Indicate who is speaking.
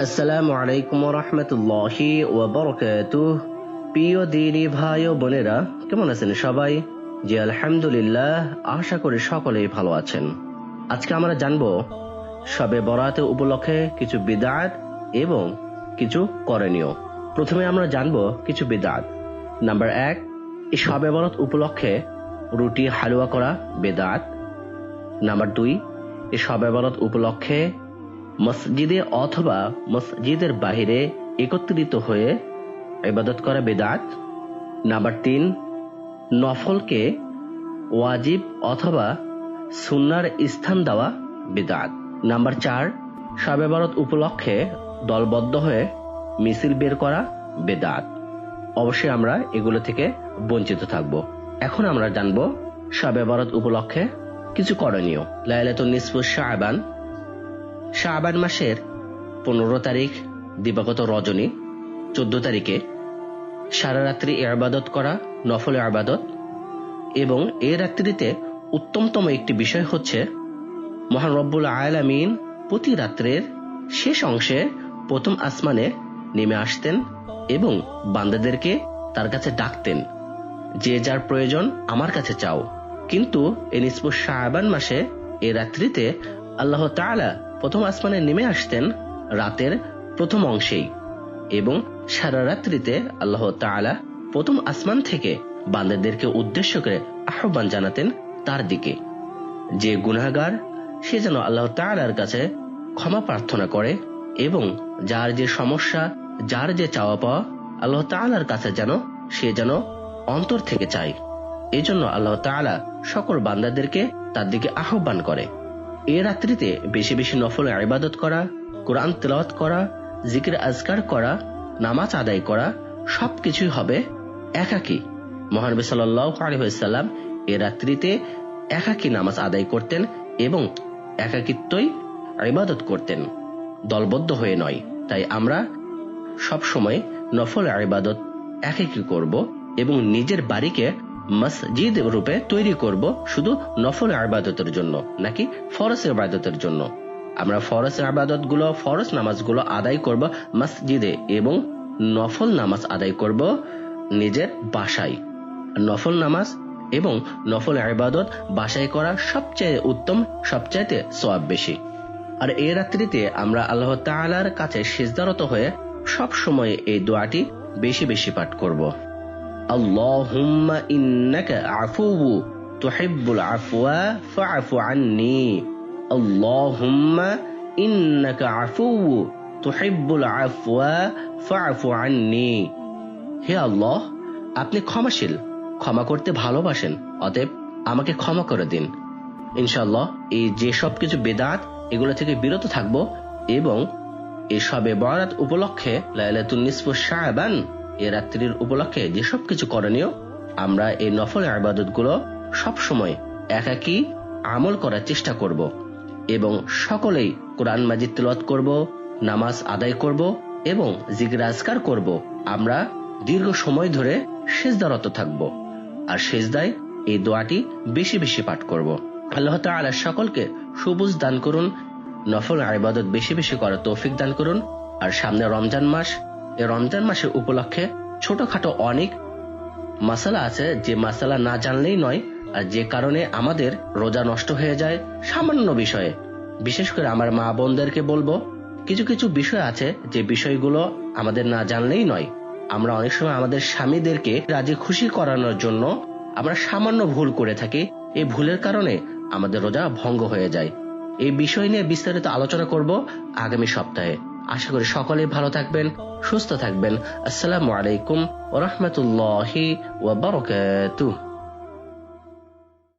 Speaker 1: আসসালামু আলাইকুম ওয়া রাহমাতুল্লাহি ওয়া বারাকাতুহু। প্রিয় দিনী ভাই ও বোনেরা, কেমন আছেন সবাই? জি আলহামদুলিল্লাহ, আশা করি সকলেই ভালো আছেন। আজকে আমরা জানবো শবে বরাত উপলক্ষে কিছু বিদআত এবং কিছু করণীয়। প্রথমে আমরা জানবো কিছু বিদআত। নাম্বার 1, এই শবে বরাত উপলক্ষে রুটি হালুয়া করা বিদআত। নাম্বার 2, এই শবে বরাত উপলক্ষে মসজিদে অথবা মসজিদের বাহিরে একত্রিত হয়ে ইবাদত করা বিদআত। নাম্বার 3, নফলকে ওয়াজিব অথবা সুন্নাহর স্থান দেওয়া বিদআত। নাম্বার 4, শবে বরাত উপলক্ষে দলবদ্ধ হয়ে মিছিল বের করা বিদআত। অবশ্যই আমরা এগুলো থেকে বঞ্চিত থাকব। এখন আমরা জানব শবে বরাত উপলক্ষে কিছু করণীয়। লাইলাতুন নিসফুশ শাবান, শাবান মাসের 15 তারিখ দিবাগত রজনী, 14 তারিখে সারা রাত্রি ইবাদত করা নফল ইবাদত। এবং এই রাত্রিতে উত্তমতম একটি বিষয় হচ্ছে মহান রব্বুল আলামিন প্রতি রাত্রের শেষ অংশে প্রথম আসমানে নেমে আসতেন এবং বান্দাদেরকে তার কাছে ডাকতেন, যে যার প্রয়োজন আমার কাছে চাও। কিন্তু এই নিসফুশ শাবান মাসে এই রাত্রিতে আল্লাহ তাআলা প্রথম আসমানে নেমে আসতেন রাতের প্রথম অংশেই, এবং সারা রাত্রিতে আল্লাহ তাআলা প্রথম আসমান থেকে বান্দাদেরকে উদ্দেশ্য করে আহ্বান জানাতেন তার দিকে, যে গুনাহগার সে যেন আল্লাহ তাআলার কাছে ক্ষমা প্রার্থনা করে এবং যার যে সমস্যা, যার যে চাওয়া পাওয়া আল্লাহ তাআলার কাছে সে যেন অন্তর থেকে চায়। এই জন্য আল্লাহ তাআলা সকল বান্দাদেরকে তার দিকে আহ্বান করে। এই রাত্রিতে বেশি বেশি নফল ইবাদত করা, কোরআন তেলাওয়াত করা, জিকির আজকার করা, নামাজ আদায় করা সবকিছুই হবে একাকী। মহানবী সাল্লাল্লাহু আলাইহি ওয়াসাল্লাম এই রাত্রিতে একাকী নামাজ আদায় করতেন এবং একাকিত্বই ইবাদত করতেন, দলবদ্ধ হয়ে নয়। তাই আমরা সব সময় নফল ইবাদত একাকী করব এবং নিজের বাড়িকে মসজিদ রূপে তৈরি করব শুধু নফল ইবাদতের জন্য, নাকি ফরজ ইবাদতের জন্য। আমরা ফরজ ইবাদতগুলো, ফরজ নামাজগুলো আদায় করব মসজিদে এবং নফল নামাজ আদায় করব নিজের বাসায়। নফল নামাজ এবং নফল ইবাদত বাসায় করা সবচেয়ে উত্তম, সবচাইতে সওয়াব বেশি। আর এই রাত্রিতে আমরা আল্লাহ তাআলার কাছে সিজদারত হয়ে সব সময় এই দোয়াটি বেশি বেশি পাঠ করব। আল্লাহুম্মা ইন্নাকা আফুউ তুহিব্বুল আফওয়া ফা'ফু আন্নী। আল্লাহুম্মা ইন্নাকা আফুউ তুহিব্বুল আফওয়া ফা'ফু আন্নী। হে আল্লাহ, আপনি ক্ষমাশীল, ক্ষমা করতে ভালোবাসেন, অতএব আমাকে ক্ষমা করে দিন। ইনশাআল্লাহ এই যে সবকিছু বিদআত এগুলো থেকে বিরত থাকব এবং এই শবে বরাত উপলক্ষে লাইলাতুন নিসফুশ শাবান এই রাত্রির উপলক্ষে যে সব কিছু করণীয়, আমরা এই নফল ইবাদতগুলো সব সময় একাকী আমল করার চেষ্টা করব এবং সকলেই কোরআন মাজিদ তেলাওয়াত করব, নামাজ আদায় করব এবং জিকির আজকার করব। আমরা দীর্ঘ সময় ধরে সিজদারত থাকব আর সিজদায় এই দোয়াটি বেশি বেশি পাঠ করব। আল্লাহ তাআলা সকলকে সবুজ দান করুন, নফল ইবাদত বেশি বেশি করার তৌফিক দান করুন। আর সামনে রমজান মাস, এই রমজান মাসের উপলক্ষে ছোটখাটো অনেক মাসালা আছে, যে মাসালা না জানলেই নয়, আর যে কারণে আমাদের রোজা নষ্ট হয়ে যায় সামান্য বিষয়ে। বিশেষ করে আমার মা বোনদেরকে বলবো, কিছু কিছু বিষয় আছে যে বিষয়গুলো আমাদের না জানলেই নয়। আমরা অনেক সময় আমাদের স্বামীদেরকে রাজি খুশি করানোর জন্য আমরা সামান্য ভুল করে থাকি। এই ভুলের কারণে আমাদের রোজা ভঙ্গ হয়ে যায়। এই বিষয় নিয়ে বিস্তারিত আলোচনা করব আগামী সপ্তাহে। আশা করি সকলেই ভালো থাকবেন, সুস্থ থাকবেন। আসসালামু আলাইকুম ওয়া রাহমাতুল্লাহি ওয়া বারাকাতুহু।